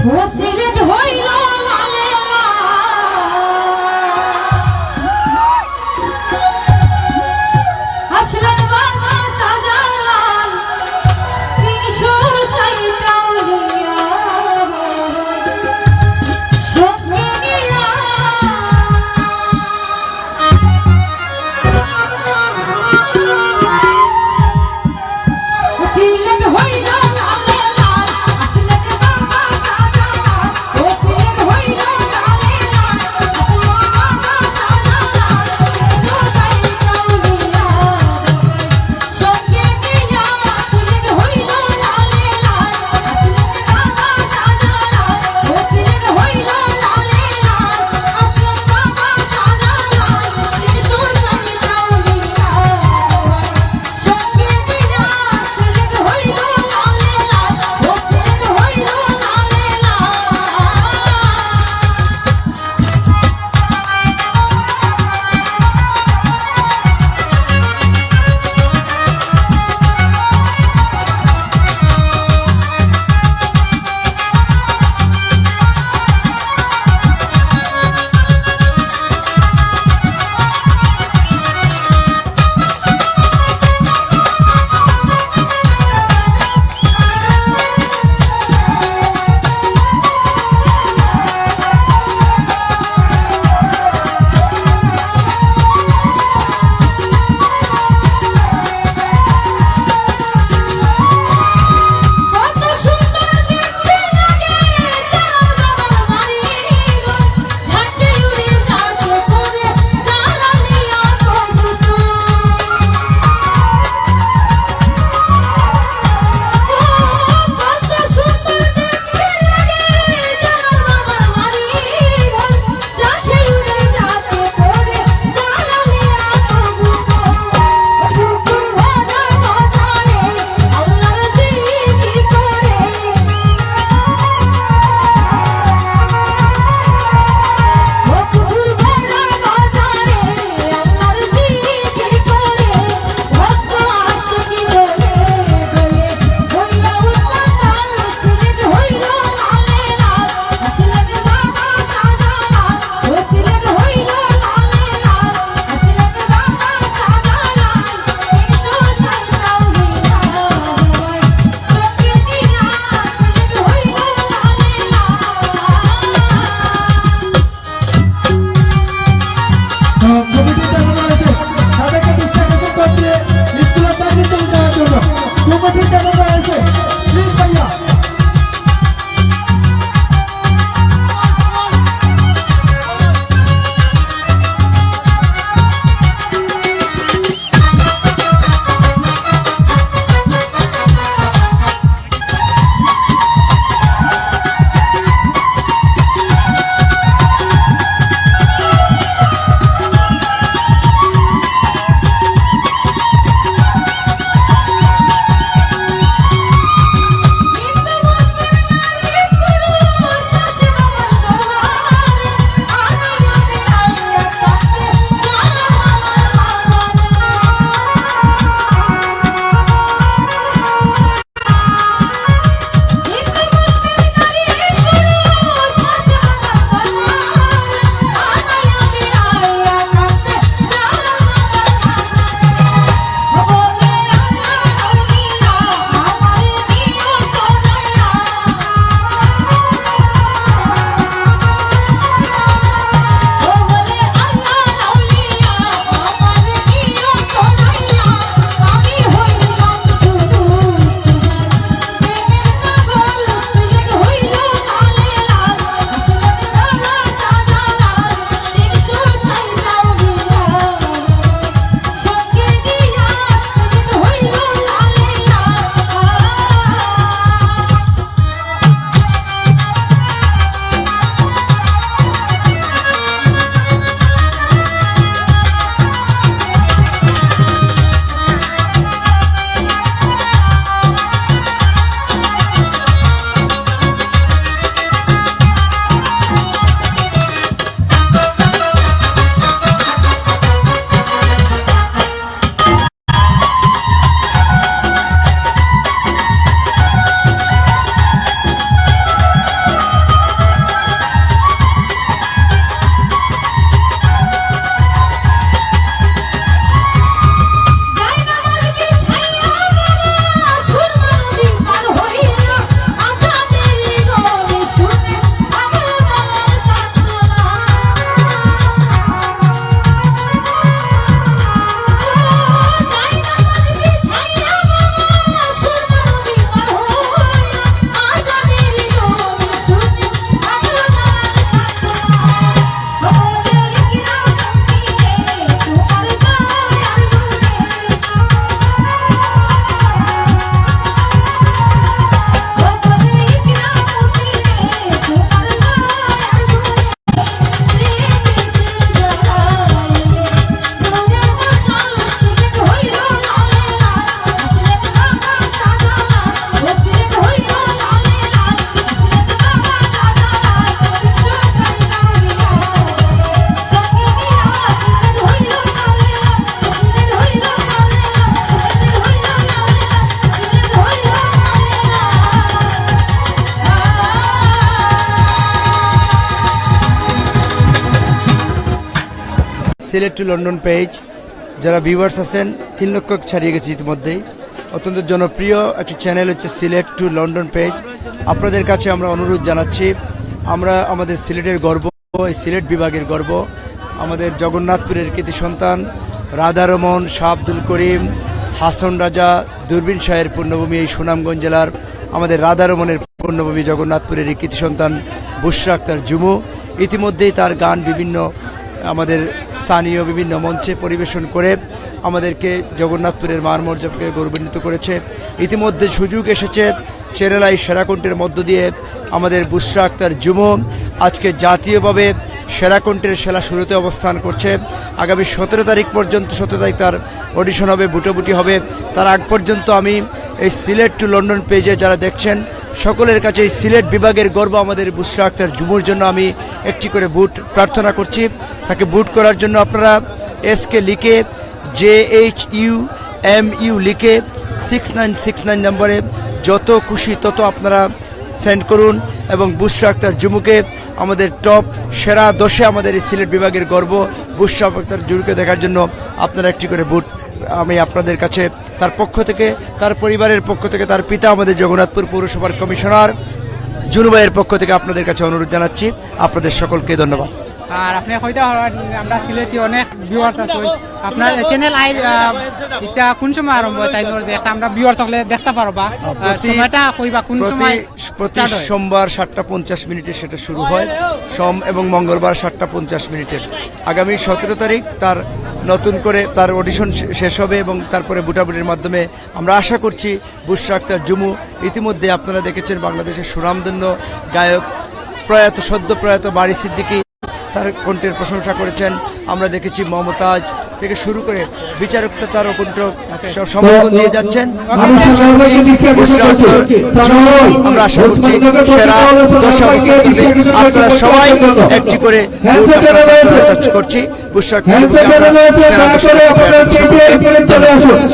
সিলেট হইল লালে আসলেন বাবা শাহজালাল 360 আউলিয়া সঙ্গে নিয়া সিলেট হইল লালে লাল আসলেন বাবা Shahjalal Sylhet to London page, যারা ভিউয়ার্স আছেন 3 লক্ষ ছাড়িয়ে গেছে ইতিমধ্যেই। অত্যন্ত জনপ্রিয় একটি চ্যানেল হচ্ছে সিলেট টু লন্ডন পেজ। আপনাদের কাছে আমরা অনুরোধ জানাচ্ছি, আমরা আমাদের সিলেটের গর্ব, এই সিলেট বিভাগের গর্ব, আমাদের জগন্নাথপুরের কৃতি সন্তান রাধারমন, শাহ আব্দুল করিম, হাসন রাজা, দূরবীন শাহের পূর্ণভূমি এই সুনামগঞ্জ জেলার আমাদের রাধারমনের পূর্ণভূমি জগন্নাথপুরের এই কৃতি সন্তান বুশরা আক্তার জুমু ইতিমধ্যেই তার গান বিভিন্ন আমাদের স্থানীয় বিভিন্ন মঞ্চে পরিবেশন করে আমাদেরকে জগন্নাথপুরের মান মর্যাদাকে গৌরবান্বিত করেছে। ইতিমধ্যে সুযোগ এসেছে চ্যানেল আই সেরাকণ্ঠের মধ্য দিয়ে আমাদের বুশরা আক্তার জুমু আজকে জাতীয়ভাবে সেরাকণ্ঠের সেরা শুরুতে অবস্থান করছে। আগামী 17 তারিখ পর্যন্ত, 17 তারিখ তার অডিশন হবে, বুটোবুটি হবে। তার আগ পর্যন্ত আমি এই সিলেট টু লন্ডন পেজে যারা দেখছেন সকলের কাছে এই সিলেট বিভাগের গর্ব আমাদের বুশরা আক্তার জুমুর জন্য আমি একটি করে বুট প্রার্থনা করছি। তাকে বুট করার জন্য আপনারা এসকে লিখে JHUMU লিখে 6969 নম্বরে যত খুশি তত আপনারা সেন্ড করুন এবং বুশরা আক্তার জুমুকে আমাদের টপ সেরা 10-এ আমাদের এই সিলেট বিভাগের গর্ব বুশরা আক্তার জুমুকে দেখার জন্য আপনারা একটি করে বুট আমি আপনাদের কাছে তার পক্ষ থেকে, তার পরিবারের পক্ষ থেকে, তার পিতা আমাদের জগন্নাথপুর পৌরসভার কমিশনার জুনু ভাইয়ের পক্ষ থেকে আপনাদের কাছে অনুরোধ জানাচ্ছি। আপনাদের সকলকে ধন্যবাদ। আর আপনি হয়তো আমরা সিলেটি অনেক ভিউয়ার্স আছে, আপনার চ্যানেল আই এটা কোন সময় আরম্ভ হয়, তাই যে একটা আমরা ভিউয়ার্স হলে দেখতে পারবা, সময়টা কইবা কোন সময়? প্রতি সোমবার 7:50 মিনিটে সেটা শুরু হয়, সোম এবং মঙ্গলবার 7:50 মিনিটে। আগামী 17 তারিখ তার নতুন করে তার অডিশন শেষ হবে এবং তারপরে বুটাবুটির মাধ্যমে আমরা আশা করছি বুশরা আক্তার জুমু ইতিমধ্যে আপনারা দেখেছেন বাংলাদেশের সুনামধন্য গায়ক প্রয়াত সদ্য প্রয়াত বারী সিদ্দিকী তার কণ্ঠের প্রশংসা করেছেন। আমরা দেখেছি মমতাজ থেকে শুরু করে বিচারকতা তার কণ্ঠ সমর্থন দিয়ে যাচ্ছেন। আমরা আশা করছি সেরা 10 অবস্থান করবে। আপনারা সবাই একটি করে করছি বুশরা আক্তার জুমুকে আমরা সেরা 10